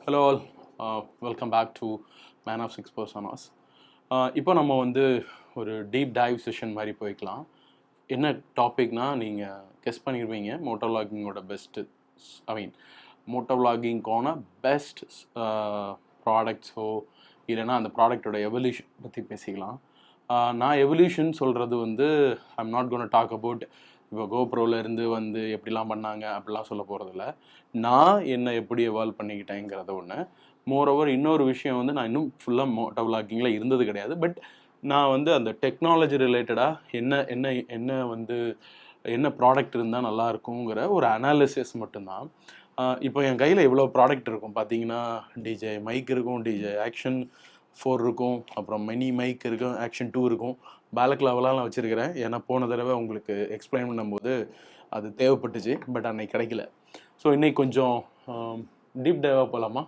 Hello all, welcome back to man of six personas. இப்போ நம்ம வந்து ஒரு டீப் டைவ் செஷன் மாதிரி போய்க்கலாம். என்ன டாபிக்னா நீங்கள் கெஸ் பண்ணிடுவீங்க. மோட்டோவ்ளாகிங்கோட பெஸ்ட்டு மோட்டோவ்ளாகிங்கான பெஸ்ட் ப்ராடக்ட்ஸோ இல்லைனா அந்த ப்ராடக்டோட எவல்யூஷன் பற்றி பேசிக்கலாம். நான் எவல்யூஷன் சொல்கிறது வந்து I'm not gonna talk about இப்போ கோப்ரோலேருந்து வந்து எப்படிலாம் பண்ணாங்க அப்படிலாம் சொல்ல போகிறதில்ல. நான் என்ன எப்படி எவால்வ் பண்ணிக்கிட்டேங்கிறத ஒன்று. மோரோவர் இன்னொரு விஷயம் வந்து நான் இன்னும் ஃபுல்லாக மோட்டோவ்ளாகிங்கில் இருந்தது கிடையாது. பட் நான் வந்து அந்த டெக்னாலஜி ரிலேட்டடாக என்ன வந்து என்ன ப்ராடக்ட் இருந்தால் நல்லா இருக்குங்கிற ஒரு அனாலிசிஸ் மட்டும்தான். இப்போ என் கையில் இவ்வளோ ப்ராடக்ட் இருக்கும் பார்த்தீங்கன்னா, டிஜே மைக் இருக்கும், டிஜே ஆக்ஷன் 4 இருக்கும், அப்புறம் மினி மைக் இருக்கும், ஆக்ஷன் 2 இருக்கும், பேலக்லாவெலாம் நான் வச்சுருக்கிறேன். ஏன்னா போன தடவை உங்களுக்கு எக்ஸ்பிளைன் பண்ணும்போது அது தேவைப்பட்டுச்சு, பட் அன்னைக்கு கிடைக்கல. ஸோ இன்றைக்கி கொஞ்சம் டீப் டைவாக போகலாமா?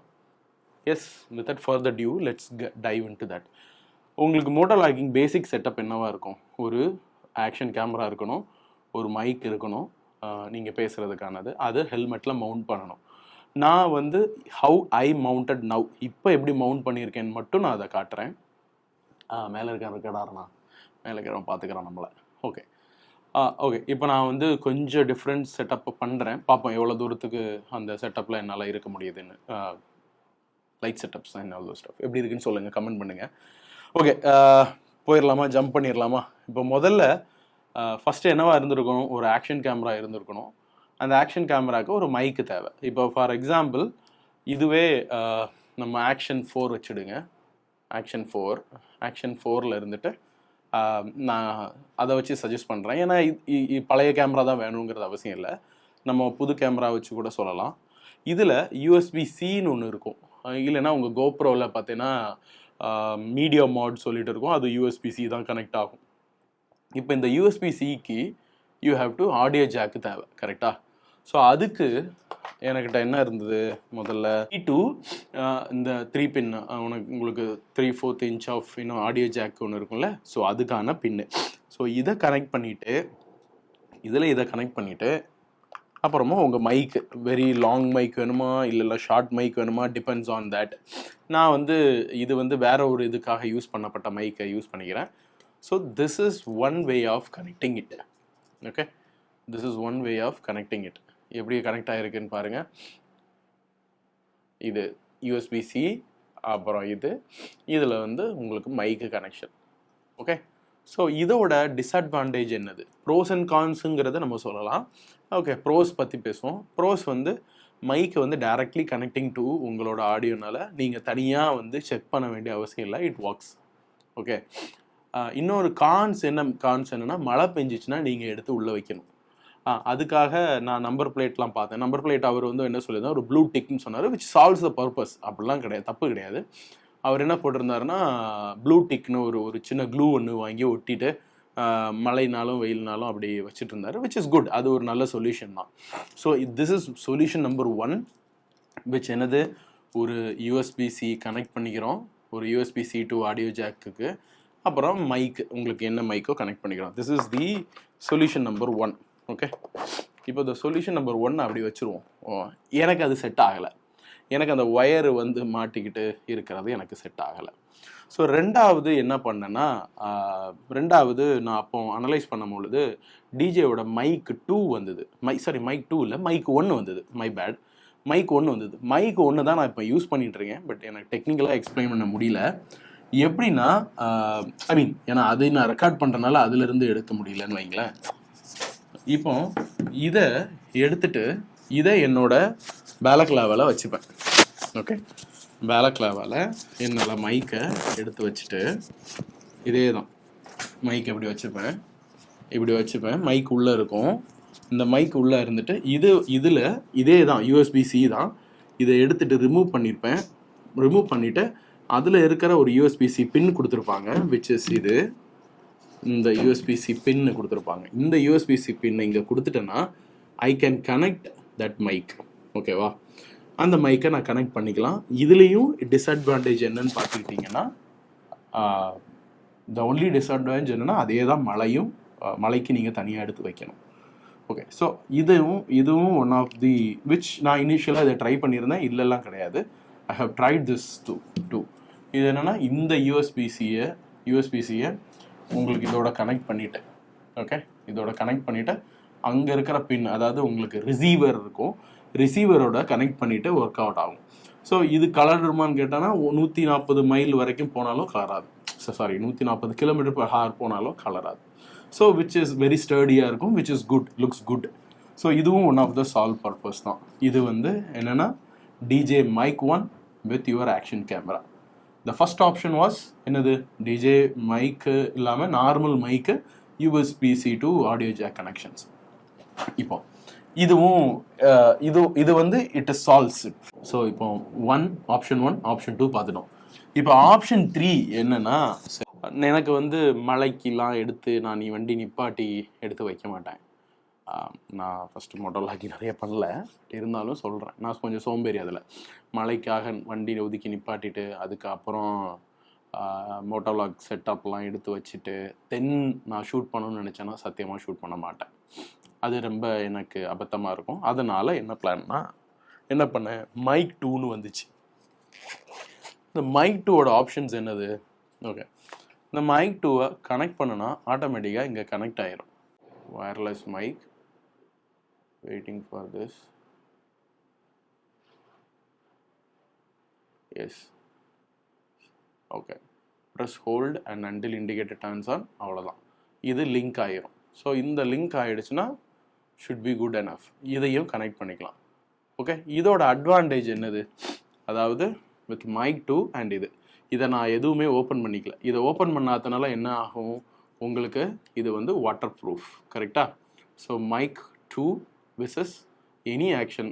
Yes, without further due let's dive into that. உங்களுக்கு மோட்டோவ்ளாகிங் பேசிக் செட்டப் என்னவாக இருக்கும்? ஒரு ஆக்ஷன் கேமரா இருக்கணும், ஒரு மைக் இருக்கணும், நீங்கள் பேசுகிறதுக்கானது, அது ஹெல்மெட்டில் மவுண்ட் பண்ணணும். நான் வந்து ஹவு ஐ மவுண்டட் நவ், இப்போ எப்படி மவுண்ட் பண்ணியிருக்கேன்னு மட்டும் நான் அதை காட்டுறேன். மேலே இருக்காருண்ணா, மேலே இருக்கிறவன் பார்த்துக்கிறான் நம்மளை. ஓகே ஓகே, இப்போ நான் வந்து கொஞ்சம் டிஃப்ரெண்ட் செட்டப்பை பண்ணுறேன். பார்ப்போம் எவ்வளோ தூரத்துக்கு அந்த செட்டப்பில் என்னால் இருக்க முடியுதுன்னு. லைட் செட்டப்ஸ் தான் எவ்வளோ ஸ்டப் எப்படி இருக்குன்னு சொல்லுங்கள், கமெண்ட் பண்ணுங்கள். ஓகே, போயிடலாமா? ஜம்ப் பண்ணிடலாமா? இப்போ முதல்ல ஃபஸ்ட்டு என்னவா இருந்திருக்கணும்? ஒரு ஆக்ஷன் கேமரா இருந்திருக்கணும். அந்த ஆக்ஷன் கேமராவுக்கு ஒரு மைக்கு தேவை. இப்போ ஃபார் எக்ஸாம்பிள் இதுவே நம்ம ஆக்ஷன் 4 வச்சுடுங்க. ஆக்ஷன் 4ல் இருந்துட்டு நான் அதை வச்சு சஜஸ்ட் பண்ணுறேன். ஏன்னா பழைய கேமரா தான் வேணுங்கிறது அவசியம் இல்லை, நம்ம புது கேமரா வச்சு கூட சொல்லலாம். இதில் USB-Cன்னு ஒன்று இருக்கும். இல்லைன்னா உங்கள் கோப்ரோவில் பார்த்தீங்கன்னா மீடியா மாட் சொல்லிட்டு இருக்கும், அது USB-C தான் கனெக்ட் ஆகும். இப்போ இந்த USB-Cக்கு you have to audio jack தேவை, கரெக்டாக? ஸோ அதுக்கு எனக்கிட்ட என்ன இருந்தது? முதல்ல டூ இந்த 3 பின், உங்களுக்கு 3/4 இன்ச் ஆஃப் இன்னும் ஆடியோ ஜாக் ஒன்று இருக்கும்ல, ஸோ அதுக்கான பின்னு. ஸோ இதை கனெக்ட் பண்ணிவிட்டு இதை கனெக்ட் பண்ணிவிட்டு அப்புறமா உங்கள் மைக்கு, வெரி லாங் மைக் வேணுமா இல்லை ஷார்ட் மைக் வேணுமா, டிபெண்ட்ஸ் ஆன் தேட். நான் வந்து இது வந்து வேற ஒரு இதுக்காக யூஸ் பண்ணப்பட்ட மைக்கை யூஸ் பண்ணிக்கிறேன். So this is one way of connecting it. Okay, this is one way of connecting it. எப்படி கனெக்ட் ஆகிருக்குன்னு பாருங்கள். இது USB-C, அப்புறம் இதில் வந்து உங்களுக்கு மைக்கு கனெக்ஷன். ஓகே, ஸோ இதோட டிஸ்அட்வான்டேஜ் என்னது? ப்ரோஸ் அண்ட் கான்ஸுங்கிறத நம்ம சொல்லலாம். ஓகே, ப்ரோஸ் பற்றி பேசுவோம். ப்ரோஸ் வந்து மைக்கு வந்து டைரக்ட்லி கனெக்டிங் டு உங்களோட ஆடியோனால நீங்கள் தனியாக வந்து செக் பண்ண வேண்டிய அவசியம் இல்லை, இட் ஒர்க்ஸ். ஓகே, இன்னொரு கான்ஸ் என்னென்னா மழை பெஞ்சிச்சுன்னா நீங்கள் எடுத்து உள்ளே வைக்கணும். அதுக்காக நான் நம்பர் பிளேட்லாம் பார்த்தேன். நம்பர் பிளேட் அவர் வந்து என்ன சொல்லியிருந்தார், ஒரு ப்ளூ டிக்னு சொன்னார், விச் சால்வ்ஸ் த பர்பஸ். அப்படிலாம் கிடையாது, தப்பு கிடையாது. அவர் என்ன போட்டிருந்தாருன்னா, ப்ளூ டிக்னு ஒரு சின்ன க்ளூ ஒன்று வாங்கி ஒட்டிட்டு மழைனாலும் வெயில்னாலும் அப்படி வச்சுட்டு இருந்தார், விச் இஸ் குட். அது ஒரு நல்ல சொல்யூஷன் தான். So this is solution number 1, which என்னது, ஒரு USB-C கனெக்ட் பண்ணிக்கிறோம், ஒரு USB-C to ஆடியோ ஜாக்குக்கு, அப்புறம் மைக்கு, உங்களுக்கு என்ன மைக்கோ கனெக்ட் பண்ணிக்கிறோம். This is the solution number 1. Okay, இப்போ இந்த சொல்யூஷன் நம்பர் 1 அப்படி வச்சுருவோம். எனக்கு அது செட் ஆகலை. எனக்கு அந்த ஒயரு வந்து மாட்டிக்கிட்டு இருக்கிறது எனக்கு செட் ஆகலை. ஸோ ரெண்டாவது என்ன பண்ணேன்னா, நான் அப்போ அனலைஸ் பண்ணும் பொழுது டிஜேவோட மைக் 2 வந்தது. மைக் 2 இல்லை, மைக் 1 வந்தது. மை பேட், மைக் 1 வந்தது. மைக் 1 தான் நான் இப்போ யூஸ் பண்ணிகிட்ருக்கேன். பட் எனக்கு டெக்னிக்கலாக எக்ஸ்பிளைன் பண்ண முடியல. எப்படின்னா ஏன்னா அது நான் ரெக்கார்ட் பண்ணுறதுனால அதுலேருந்து எடுக்க முடியலன்னு வைங்களேன். இப்போ இதை எடுத்துட்டு இதை என்னோட பேலக்லாவில் வச்சுப்பேன். ஓகே, பேலக்லாவில் என்னோட மைக்கை எடுத்து வச்சுட்டு இதே தான் மைக் இப்படி வச்சுப்பேன். மைக் உள்ளே இருக்கும். இந்த மைக் உள்ளே இருந்துட்டு இதில் இதே தான் USB-C தான். இதை எடுத்துகிட்டு ரிமூவ் பண்ணிவிட்டு அதில் இருக்கிற ஒரு USB-C பின் கொடுத்துருப்பாங்க, விச் இஸ் இந்த USB-C பின்னு கொடுத்துருப்பாங்க. இந்த USB-C பின்னை இங்கே கொடுத்துட்டேன்னா I can connect that mic. ஓகேவா? அந்த மைக்கை நான் கனெக்ட் பண்ணிக்கலாம். இதுலேயும் டிஸ்அட்வான்டேஜ் என்னன்னு பார்த்துக்கிட்டிங்கன்னா, த ஒன்லி டிஸ்அட்வான்டேஜ் என்னென்னா அதே தான் மலைக்கு நீங்கள் தனியாக எடுத்து வைக்கணும். ஓகே, ஸோ இதுவும் ஒன் ஆஃப் தி விச் நான் இனிஷியலாக இதை ட்ரை பண்ணியிருந்தேன், இல்லைலாம் கிடையாது. I have tried this too. இது என்னென்னா இந்த யூஎஸ்பிசியை உங்களுக்கு இதோட கனெக்ட் பண்ணிவிட்டு, ஓகே, இதோட கனெக்ட் பண்ணிவிட்டு அங்கே இருக்கிற பின், அதாவது உங்களுக்கு ரிசீவர் இருக்கும், ரிசீவரோட கனெக்ட் பண்ணிவிட்டு ஒர்க் அவுட் ஆகும். ஸோ இது கலருமான்னு கேட்டானா 140 மைல் வரைக்கும் போனாலும் கலராது. சாரி, 140 km/h போனாலும் கலராது. ஸோ விச் இஸ் வெரி ஸ்டர்டியாக இருக்கும், which is good, looks good. So இதுவும் one of the solve purpose தான். இது வந்து என்னென்னா DJ mic 1 with your action camera. The first option was என்னது, டிஜே மைக்கு இல்லாமல் normal mic USB C to audio jack connections. இப்போ இதுவும் இது வந்து it is solves it. So இப்போ ஆப்ஷன் 1 ஆப்ஷன் 2 பார்த்துட்டோம். இப்போ ஆப்ஷன் 3 என்னன்னா, எனக்கு வந்து மலைக்கெலாம் எடுத்து நான் வண்டி நிப்பாட்டி எடுத்து வைக்க மாட்டேன். நான் ஃபஸ்ட்டு மோட்டோலாகி நிறைய பண்ணல, இருந்தாலும் சொல்கிறேன், நான் கொஞ்சம் சோம்பேறி. அதில் மலைக்காக வண்டி ஒதுக்கி நிப்பாட்டிட்டு அதுக்கப்புறம் மோட்டோலாக் செட்டப்லாம் எடுத்து வச்சுட்டு நான் ஷூட் பண்ணணும்னு நினச்சேன்னா சத்தியமாக ஷூட் பண்ண மாட்டேன். அது ரொம்ப எனக்கு அபத்தமாக இருக்கும். அதனால் என்ன பிளான்னா, என்ன பண்ணேன், மைக் 2ன்னு வந்துச்சு. இந்த மைக் 2ஓட ஆப்ஷன்ஸ் என்னது, ஓகே, இந்த மைக் 2வை கனெக்ட் பண்ணுனா ஆட்டோமேட்டிக்காக இங்கே கனெக்ட் ஆகிரும். Wireless mic, waiting for this, yes, okay, press hold and until indicator turns on, அவ்வளோதான், இது லிங்க் ஆகிரும். ஸோ இந்த லிங்க் ஆகிடுச்சுன்னா ஷுட் பி குட் எனஃப். இதையும் கனெக்ட் பண்ணிக்கலாம். ஓகே, இதோட அட்வான்டேஜ் என்னது, அதாவது வித் மைக் 2 அண்ட் இதை நான் எதுவுமே ஓப்பன் பண்ணிக்கல. இதை ஓப்பன் பண்ணாதனால என்ன ஆகும், உங்களுக்கு இது வந்து வாட்டர் ப்ரூஃப், கரெக்டாக? So mic 2 versus any action,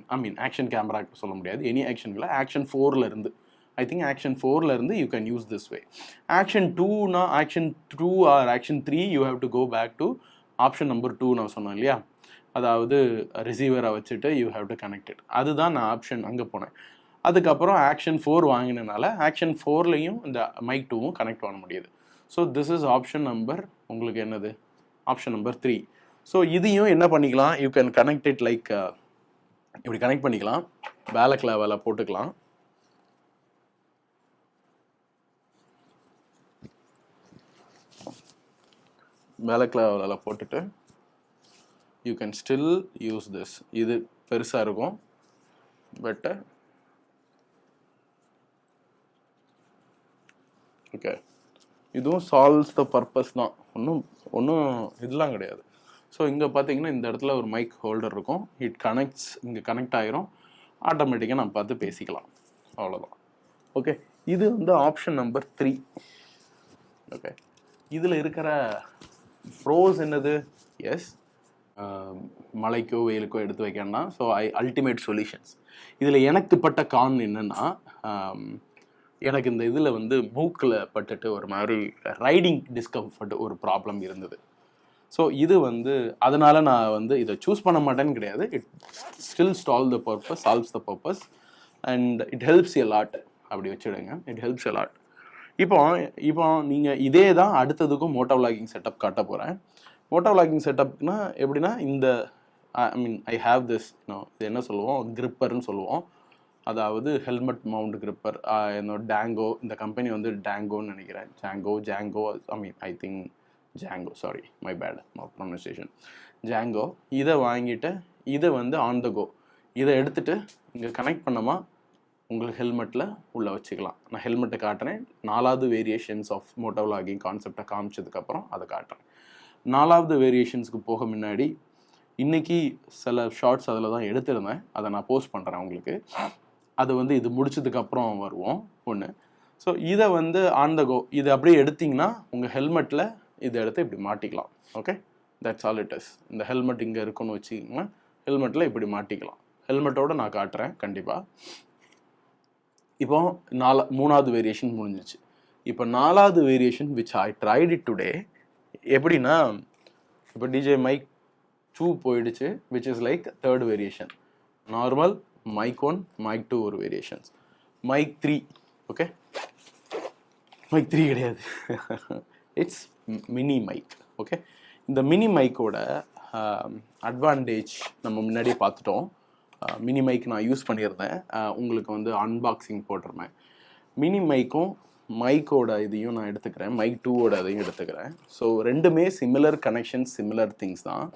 action கேமராக்கு சொல்ல முடியாது, எனி ஆக்ஷனில் action 4 I think action 4 you can use this way. Action 2னா action 2 or action 3 you have to go back to option number 2 நான் சொன்னேன் இல்லையா, அதாவது ரிசீவரை வச்சுட்டு யூ ஹேவ் டு கனெக்டட். அதுதான் நான் ஆப்ஷன் அங்கே போனேன். அதுக்கப்புறம் ஆக்ஷன் 4 வாங்கினதுனால ஆக்ஷன் 4லையும் இந்த மைக் 2வும் கனெக்ட் பண்ண முடியுது. So this is option number, உங்களுக்கு என்னது, ஆப்ஷன் நம்பர் 3. ஸோ இதையும் என்ன பண்ணிக்கலாம், you can connect it like இப்படி கனெக்ட் பண்ணிக்கலாம், பேலக்லாவால போட்டுக்கலாம். பேலக்லாவால போட்டுட்டு you can still use this. இது பெருசாக இருக்கும், பட் ஓகே, இதுவும் சால்வ்ஸ் த பர்பஸ் தான், ஒன்றும் இதெல்லாம் கிடையாது. ஸோ இங்கே பார்த்தீங்கன்னா இந்த இடத்துல ஒரு மைக் ஹோல்டர் இருக்கும், இட் கனெக்ட்ஸ், இங்கே கனெக்ட் ஆகிரும், ஆட்டோமேட்டிக்காக நம்ம பார்த்து பேசிக்கலாம், அவ்வளோதான். ஓகே, இது வந்து ஆப்ஷன் நம்பர் 3. ஓகே, இதில் இருக்கிற ப்ரோஸ் என்னது, எஸ், மழைக்கோ வெயிலுக்கோ எடுத்து வைக்கணும்னா, ஸோ அல்டிமேட் சொல்யூஷன்ஸ். இதில் எனக்கு பட்ட கான் என்னென்னா, எனக்கு இந்த இதில் வந்து மூக்கில் பட்டுட்டு ஒரு மாதிரி ரைடிங் டிஸ்கம்ஃபர்ட் ஒரு ப்ராப்ளம் இருந்தது. ஸோ இது வந்து அதனால் நான் வந்து இதை சூஸ் பண்ண மாட்டேன்னு கிடையாது, it still solves the purpose and it helps a lot, அப்படி வச்சுடுங்க, இட் ஹெல்ப்ஸ் எ லாட். இப்போ நீங்கள் இதே தான் அடுத்ததுக்கும் மோட்டோ விளாகிங் செட்டப் காட்ட போகிறேன். மோட்டோ விளாகிங் செட்டப்னா எப்படின்னா, இந்த ஐ ஹாவ் திஸ், இது என்ன சொல்லுவோம், கிரிப்பர்னு சொல்லுவோம், அதாவது ஹெல்மெட் மவுண்ட் கிரிப்பர். என்னோட டேங்கோ, இந்த கம்பெனி வந்து டேங்கோன்னு நினைக்கிறேன், Jango I think Jango, sorry my bad pronunciation, Jango. இதை வாங்கிட்டு இதை வந்து ஆன் த கோ, இதை எடுத்துகிட்டு இங்கே கனெக்ட் பண்ணோமா உங்களுக்கு ஹெல்மெட்டில் உள்ளே வச்சுக்கலாம். நான் ஹெல்மெட்டை காட்டுறேன், 4வது வேரியேஷன்ஸ் ஆஃப் மோட்டோ விளாகிங் கான்செப்டை காமிச்சதுக்கப்புறம் அதை காட்டுறேன். 4வது வேரியேஷன்ஸுக்கு போக முன்னாடி இன்றைக்கி சில ஷார்ட்ஸ் அதில் தான் எடுத்திருந்தேன், அதை நான் போஸ்ட் பண்ணுறேன் உங்களுக்கு. அது வந்து இது முடிச்சதுக்கப்புறம் வருவோம் ஒன்று. ஸோ இதை வந்து ஆன் த கோ, இது அப்படியே எடுத்திங்கன்னா உங்கள் ஹெல்மெட்டில் இதை எடுத்து இப்படி மாட்டிக்கலாம். Okay, that's all it is. இந்த ஹெல்மெட் இங்கே இருக்குன்னு வச்சுக்கிங்கன்னா ஹெல்மெட்டில் இப்படி மாட்டிக்கலாம். ஹெல்மெட்டோடு நான் காட்டுறேன் கண்டிப்பாக. இப்போ 3வது வேரியேஷன் முடிஞ்சிச்சு. இப்போ 4வது variation which I tried it today. எப்படின்னா, இப்போ டிஜே மைக் 2 போயிடுச்சு, which is like 3rd variation. Normal mic 1, mic 2 ஒரு வேரியேஷன்ஸ், மைக் 3. ஓகே, மைக் 3 கிடையாது, இட்ஸ் மினி மைக். ஓகே, இந்த மினி மைக்கோட அட்வான்டேஜ் நம்ம முன்னாடியே பார்த்துட்டோம். மினி மைக் நான் யூஸ் பண்ணியிருந்தேன். உங்களுக்கு வந்து அன்பாக்சிங் போட்டிருந்தேன். மினி மைக்கும் மைக்கோட இதையும் நான் எடுத்துக்கிறேன், மைக் 2ஓட இதையும் எடுத்துக்கிறேன். ஸோ ரெண்டுமே சிமிலர் கனெக்ஷன், சிமிலர் திங்ஸ் தான்.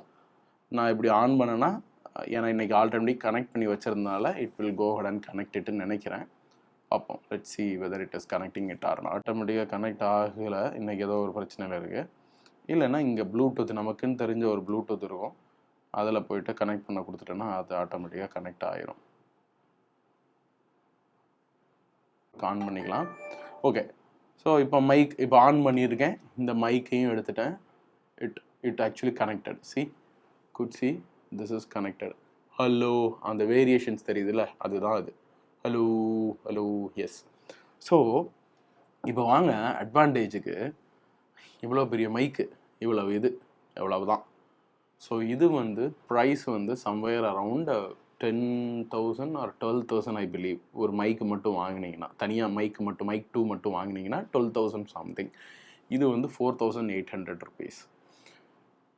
நான் இப்படி ஆன் பண்ணேன்னா, ஏன்னா இன்றைக்கி ஆல்ரெடி கனெக்ட் பண்ணி வச்சுருந்தனால it will go ahead and connect இட்டுன்னு நினைக்கிறேன். பார்ப்போம், let's see whether it is connecting it or not. ஆட்டோமேட்டிக்காக கனெக்ட் ஆகலை, இன்றைக்கி ஏதோ ஒரு பிரச்சனையில் இருக்குது. இல்லைன்னா இங்கே ப்ளூடூத், நமக்குன்னு தெரிஞ்ச ஒரு ப்ளூடூத் இருக்கும், அதில் போய்ட்டு கனெக்ட் பண்ண கொடுத்துட்டேன்னா அது ஆட்டோமேட்டிக்காக கனெக்ட் ஆகிரும். ஆன் பண்ணிக்கலாம். ஓகே, ஸோ இப்போ மைக் இப்போ ஆன் பண்ணியிருக்கேன். இந்த மைக்கையும் எடுத்துட்டேன். It actually connected. Could see this is connected. Hello, அந்த வேரியேஷன்ஸ் தெரியுதுல்ல, அதுதான் அது. Hello hello, S. ஸோ இப்போ வாங்க அட்வான்டேஜுக்கு. இவ்வளோ பெரிய மைக்கு, இவ்வளவு இது எவ்வளவுதான். ஸோ இது வந்து ப்ரைஸ் வந்து somewhere around 10,000 or 12,000 I believe. ஒரு மைக்கு மட்டும் வாங்கினீங்கன்னா, தனியாக மைக்கு மட்டும், மைக் 2 மட்டும் வாங்கினீங்கன்னா 12,000 சம்திங். இது வந்து 4,800 rupees.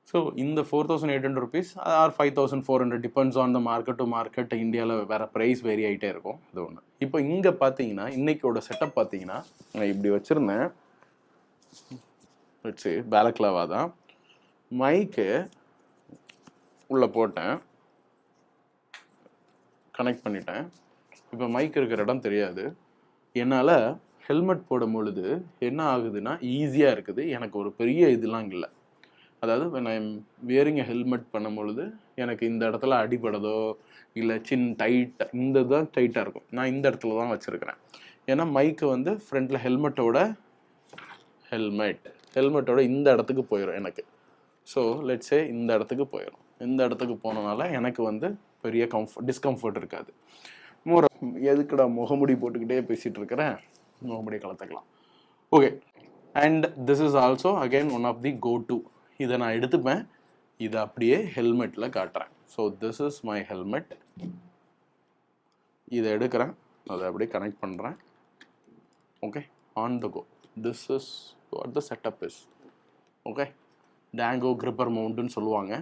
ஸோ இந்த 4,800 rupees or 5,400 depends on the market to market. இந்தியாவில் வேறு ப்ரைஸ் வேரி ஆகிட்டே இருக்கும். அது ஒன்று. இப்போ இங்கே பார்த்தீங்கன்னா, இன்றைக்கோட செட்டப் பார்த்தீங்கன்னா, நான் இப்படி வச்சுருந்தேன். வச்சு பேலக்லாவா தான் மைக்கு உள்ளே போட்டேன், கனெக்ட் பண்ணிட்டேன். இப்போ மைக் இருக்கிற இடம் தெரியாது. என்னால் ஹெல்மெட் போடும் பொழுது என்ன ஆகுதுன்னா, ஈஸியாக இருக்குது. எனக்கு ஒரு பெரிய இதெல்லாம் இல்லை. அதாவது நான் வேரிங்க ஹெல்மெட் பண்ணும் பொழுது எனக்கு இந்த இடத்துல அடிபடுதோ இல்லை டைட்டாக, இந்த தான் டைட்டாக இருக்கும். நான் இந்த இடத்துல தான் வச்சுருக்கிறேன். ஏன்னா மைக்கு வந்து ஃப்ரண்ட்டில் ஹெல்மெட்டோட இந்த இடத்துக்கு போயிடும் எனக்கு. ஸோ லெட்ஸே இந்த இடத்துக்கு போயிடும். இந்த இடத்துக்கு போனனால எனக்கு வந்து பெரிய டிஸ்கம்ஃபர்ட் இருக்காது. எதுக்குடா முகமுடி போட்டுக்கிட்டே பேசிகிட்டு இருக்கிறேன், முகமுடி கலத்துக்கலாம். Okay, and this is also again one of the go to. இதை நான் எடுத்துப்பேன், இதை அப்படியே ஹெல்மெட்டில் காட்டுறேன். So this is my helmet. இதை எடுக்கிறேன், அதை அப்படியே கனெக்ட் பண்ணுறேன். Okay, on the go. This is what the setup is. Okay, tango gripper மவுண்ட்னு சொல்லுவாங்க.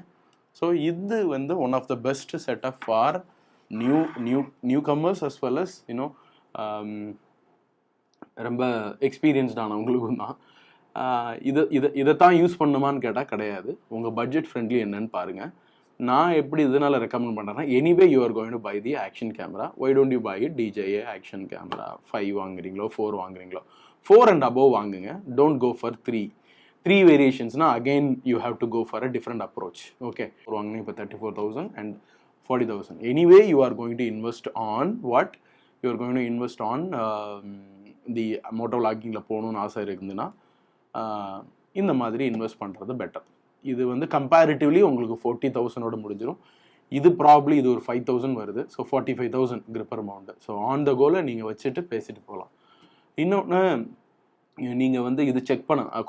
ஸோ இது வந்து one of the best setup for newcomers as well as you know ரொம்ப எக்ஸ்பீரியன்ஸ்டானவங்களுக்கும் தான். இதைத்தான் யூஸ் பண்ணுமான்னு கேட்டால் கிடையாது. உங்கள் பட்ஜெட் ஃப்ரெண்ட்லி என்னன்னு பாருங்கள். நான் எப்படி இதனால் ரெக்கமெண்ட் பண்ணுறேன்னா, anyway you are going to buy the action camera, why don't you buy it DJI action camera 5 வாங்குறீங்களோ 4 வாங்குறீங்களோ, 4 and above வாங்குங்க. டோன்ட் கோ ஃபார் 3 வேரியேஷன்ஸ்னா again you have to go for a different approach. Okay, வாங்கினீங்க இப்போ 34,000 and 40,000. Anyway you are going to invest on what you are going to invest on the moto விளாகிங்கில் போகணுன்னு ஆசை இருக்குதுன்னா இந்த மாதிரி இன்வெஸ்ட் பண்ணுறது பெட்டர். இது வந்து கம்பேரிட்டிவ்லி உங்களுக்கு 40,000ஓட முடிஞ்சிடும். இது ப்ராப்ளி இது ஒரு 5,000 வருது. So 45,000 gripper amount. So on the கோலை நீங்கள் வச்சுட்டு பேசிட்டு போகலாம். இன்னொன்று, நீங்கள் வந்து இது செக் பண்ண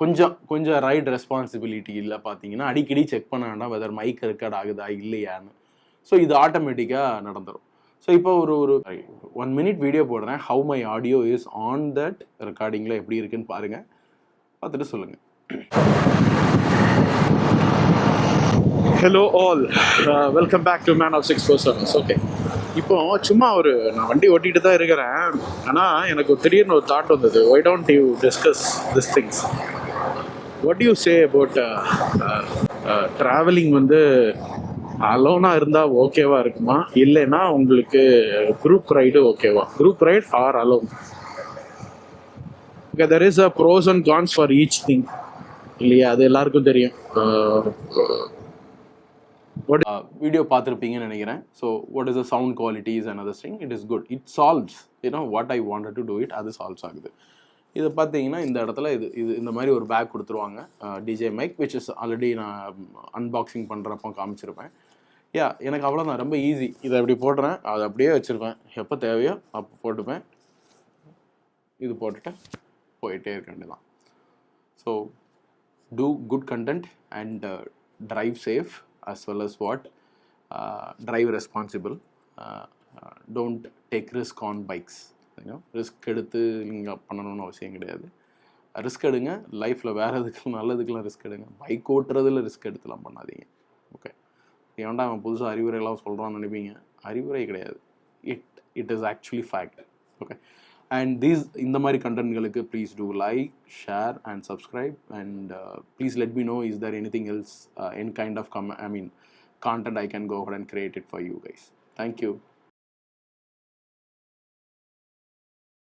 கொஞ்சம் ரைட் ரெஸ்பான்சிபிலிட்டி இல்லை. பார்த்தீங்கன்னா அடிக்கடி செக் பண்ண வேண்டாம் வெதர் மைக் ரெக்கார்ட் ஆகுதா இல்லையான்னு. ஸோ இது ஆட்டோமேட்டிக்காக நடந்துடும். ஸோ இப்போ ஒரு 1 minute வீடியோ போடுறேன். How my audio is on that ரெக்கார்டிங்கில் எப்படி இருக்குன்னு பாருங்கள், பார்த்துட்டு சொல்லுங்கள். Hello all, welcome back to man of 647. ஓகே, இப்போ சும்மா நான் வண்டி ஓட்டிகிட்டு தான் இருக்கிறேன். ஆனால் எனக்கு திடீர்னு ஒரு தாட் வந்தது. Why don't you discuss this things? What you say about travelling வந்து அலோனாக இருந்தால் ஓகேவா இருக்குமா, இல்லைன்னா உங்களுக்கு குரூப் ரைடு ஓகேவா? Group ride or alone? Okay, there is a pros and cons for each thing இல்லையா? அது எல்லாருக்கும் தெரியும். வீடியோ பார்த்துருப்பீங்கன்னு நினைக்கிறேன். So what is the sound qualities and other thing, it is good. It solves what I wanted to do it. அது solves ஆகுது. இதை பார்த்தீங்கன்னா இந்த இடத்துல இது இந்த மாதிரி ஒரு பேக் கொடுத்துருவாங்க, DJI mic, which is already நான் அன்பாக்சிங் பண்ணுறப்போ காமிச்சிருப்பேன். எனக்கு அவ்வளோதான், ரொம்ப ஈஸி. இதை அப்படி போடுறேன், அதை அப்படியே வச்சுருப்பேன். எப்போ தேவையோ அப்போ போட்டுப்பேன். இது போட்டுட்டு போயிட்டே இருக்க வேண்டியதான். So do good content and drive safe as well as drive responsible. Don't take risk on bikes. Risk எடுத்து நீங்கள் பண்ணணும்னு அவசியம் கிடையாது. ரிஸ்க் எடுங்க லைஃப்பில், வேறு எதுக்கு நல்லதுக்கெல்லாம் ரிஸ்க் எடுங்க. பைக் ஓட்டுறதுல ரிஸ்க் எடுத்துலாம் பண்ணாதீங்க. ஓகே, ஏன்டா அவன் புதுசாக அறிவுரைலாம் சொல்கிறான்னு நினைப்பீங்க. அறிவுரை கிடையாது, it is actually fact. Okay, and இந்த மாதிரி கண்டென்ட்களுக்கு please do like, share and subscribe, and please let me know is there anything else, any kind of content I can go ahead and create it for you guys. Thank you.